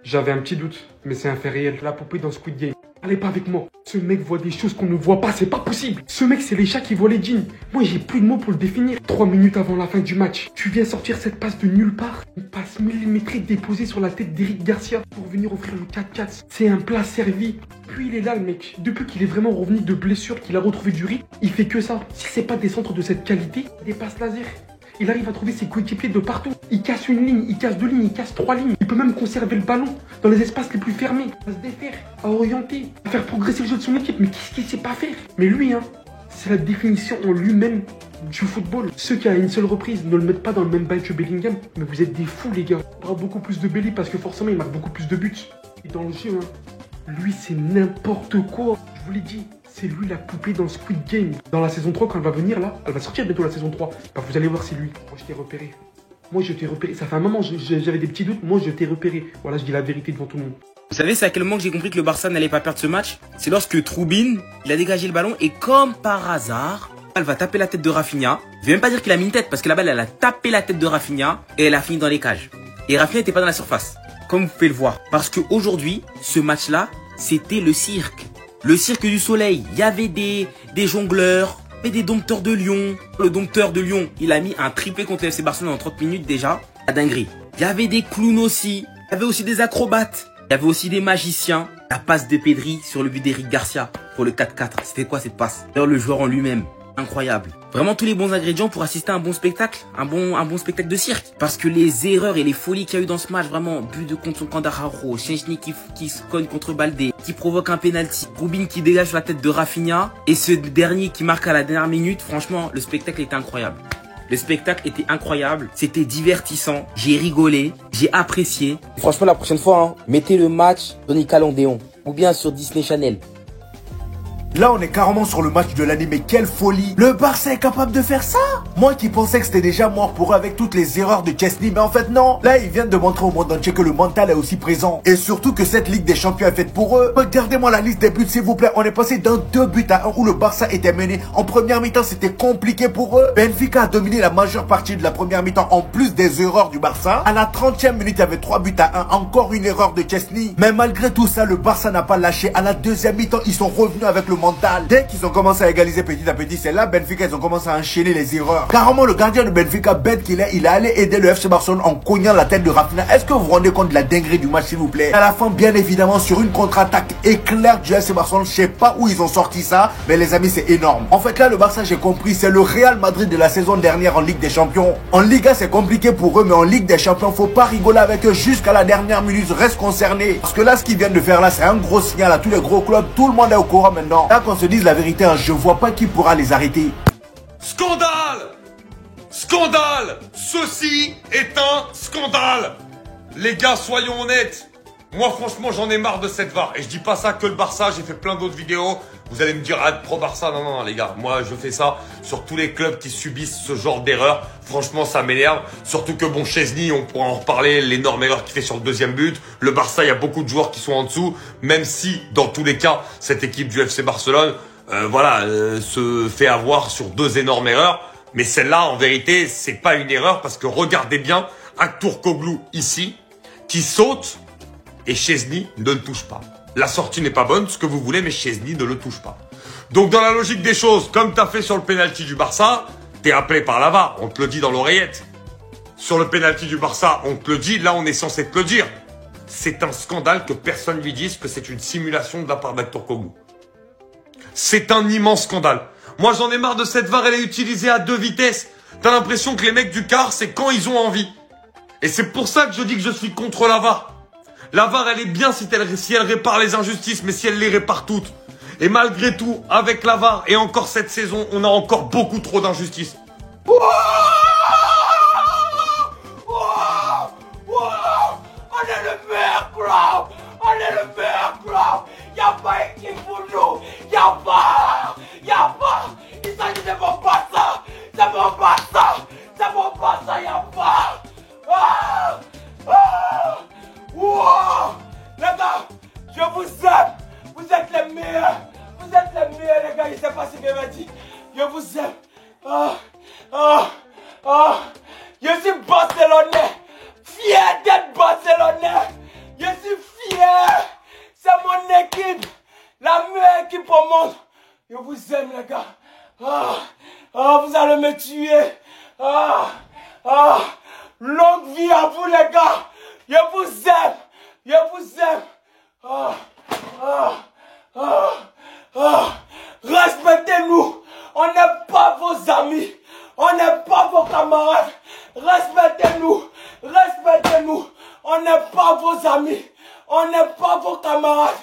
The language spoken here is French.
J'avais un petit doute, mais c'est un fait réel. La poupée dans Squid Game. Allez pas avec moi. Ce mec voit des choses qu'on ne voit pas, c'est pas possible. Ce mec, c'est les chats qui voient les jeans. Moi, j'ai plus de mots pour le définir. 3 minutes avant la fin du match, tu viens sortir cette passe de nulle part. Une passe millimétrée déposée sur la tête d'Eric Garcia pour venir offrir le 4-4. C'est un plat servi. Puis il est là, le mec. Depuis qu'il est vraiment revenu de blessure, qu'il a retrouvé du rythme, il fait que ça. Si c'est pas des centres de cette qualité, des passes laser. Il arrive à trouver ses coéquipiers de partout. Il casse une ligne, il casse 2 lignes, il casse 3 lignes. Il peut même conserver le ballon dans les espaces les plus fermés. À se défaire, à orienter, à faire progresser le jeu de son équipe. Mais qu'est-ce qu'il sait pas faire? Mais lui, c'est la définition en lui-même du football. Ceux qui à une seule reprise ne le mettent pas dans le même bail que Bellingham. Mais vous êtes des fous, les gars. Il aura beaucoup plus de Belly parce que forcément, il marque beaucoup plus de buts. Et dans le jeu, lui, c'est n'importe quoi. Je vous l'ai dit. C'est lui la poupée dans Squid Game. Dans la saison 3, quand elle va venir là, elle va sortir bientôt la saison 3. Bah, vous allez voir, c'est lui. Moi, je t'ai repéré. Moi, je t'ai repéré. Ça fait un moment, j'avais des petits doutes. Moi, je t'ai repéré. Voilà, je dis la vérité devant tout le monde. Vous savez, c'est à quel moment que j'ai compris que le Barça n'allait pas perdre ce match? C'est lorsque Troubine, il a dégagé le ballon et comme par hasard, elle va taper la tête de Rafinha. Je vais même pas dire qu'il a mis une tête parce que la balle, elle a tapé la tête de Rafinha et elle a fini dans les cages. Et Rafinha n'était pas dans la surface, comme vous pouvez le voir. Parce qu'aujourd'hui, ce match-là, c'était le cirque. Le cirque du soleil, il y avait des jongleurs, et des dompteurs de Lyon. Le dompteur de Lyon, il a mis un triplé contre le FC Barcelone en 30 minutes déjà. La dinguerie. Il y avait des clowns aussi. Il y avait aussi des acrobates. Il y avait aussi des magiciens. La passe de Pedri sur le but d'Eric Garcia pour le 4-4. C'était quoi cette passe? D'ailleurs, le joueur en lui-même. Incroyable. Vraiment tous les bons ingrédients pour assister à un bon spectacle. Un bon spectacle de cirque. Parce que les erreurs et les folies qu'il y a eu dans ce match, vraiment, but de contre Candaharo, Szczęsny qui se cogne contre Baldé, qui provoque un penalty, Troubine qui dégage la tête de Rafinha, et ce dernier qui marque à la dernière minute, franchement, le spectacle était incroyable. Le spectacle était incroyable, c'était divertissant, j'ai rigolé, j'ai apprécié. Franchement, la prochaine fois, mettez le match de Nickelodeon, ou bien sur Disney Channel. Là, on est carrément sur le match de l'année, mais quelle folie! Le Barça est capable de faire ça? Moi qui pensais que c'était déjà mort pour eux avec toutes les erreurs de Szczęsny, mais en fait non. Là, ils viennent de montrer au monde entier que le mental est aussi présent. Et surtout que cette Ligue des Champions est faite pour eux. Regardez-moi la liste des buts, s'il vous plaît. On est passé d'un 2-1 où le Barça était mené. En première mi-temps, c'était compliqué pour eux. Benfica a dominé la majeure partie de la première mi-temps en plus des erreurs du Barça. À la 30e minute, il y avait 3-1. Encore une erreur de Szczęsny. Mais malgré tout ça, le Barça n'a pas lâché. À la deuxième mi-temps, ils sont revenus avec le mental. Dès qu'ils ont commencé à égaliser petit à petit, c'est là Benfica, ils ont commencé à enchaîner les erreurs. Carrément, le gardien de Benfica, bête qu'il est, il est allé aider le FC Barcelone en cognant la tête de Rafinha. Est-ce que vous vous rendez compte de la dinguerie du match, s'il vous plaît? À la fin, bien évidemment, sur une contre-attaque éclair du FC Barcelone, je sais pas où ils ont sorti ça, mais les amis, c'est énorme. En fait, là, le Barça, j'ai compris, c'est le Real Madrid de la saison dernière en Ligue des Champions. En Liga, c'est compliqué pour eux, mais en Ligue des Champions, faut pas rigoler avec eux jusqu'à la dernière minute, reste concerné. Parce que là, ce qu'ils viennent de faire là, c'est un gros signal à tous les gros clubs. Tout le monde est au courant maintenant. Là, qu'on se dise la vérité, je vois pas qui pourra les arrêter. Scandale! Scandale! Ceci est un scandale! Les gars, soyons honnêtes. Moi, franchement, j'en ai marre de cette VAR. Et je dis pas ça que le Barça, j'ai fait plein d'autres vidéos. Vous allez me dire, ah, pro-Barça. Non, non, non, les gars. Moi, je fais ça sur tous les clubs qui subissent ce genre d'erreur. Franchement, ça m'énerve. Surtout que, bon, Szczęsny, on pourra en reparler, l'énorme erreur qu'il fait sur le deuxième but. Le Barça, il y a beaucoup de joueurs qui sont en dessous. Même si, dans tous les cas, cette équipe du FC Barcelone, se fait avoir sur deux énormes erreurs. Mais celle-là, en vérité, c'est pas une erreur parce que regardez bien Aktürkoğlu ici, qui saute et Szczęsny ne le touche pas. La sortie n'est pas bonne, ce que vous voulez, mais Szczęsny ne le touche pas. Donc dans la logique des choses, comme tu as fait sur le penalty du Barça, t'es appelé par la VAR, on te le dit dans l'oreillette. Sur le penalty du Barça, on te le dit, là on est censé te le dire. C'est un scandale que personne lui dise que c'est une simulation de la part d'Aktürkoğlu. C'est un immense scandale. Moi, j'en ai marre de cette VAR, elle est utilisée à deux vitesses. T'as l'impression que les mecs du quart, c'est quand ils ont envie. Et c'est pour ça que je dis que je suis contre la VAR. La VAR, elle est bien si elle répare les injustices, mais si elle les répare toutes. Et malgré tout, avec la VAR, et encore cette saison, on a encore beaucoup trop d'injustices. On est le meilleur club! On est le meilleur club! Y'a pas équipe pour nous! Y'a pas! Il s'agit de mon Barça! C'est mon Barça! C'est mon Barça! Y'a pas! Les gars, je vous aime! Vous êtes les meilleurs! Vous êtes les meilleurs, les gars! Il s'est passé bien dit! Je vous aime! Vous allez me tuer. Longue vie à vous les gars. Je vous aime. Je vous aime. Respectez-nous. On n'est pas vos amis. On n'est pas vos camarades. Respectez-nous. Respectez-nous. On n'est pas vos amis. On n'est pas vos camarades.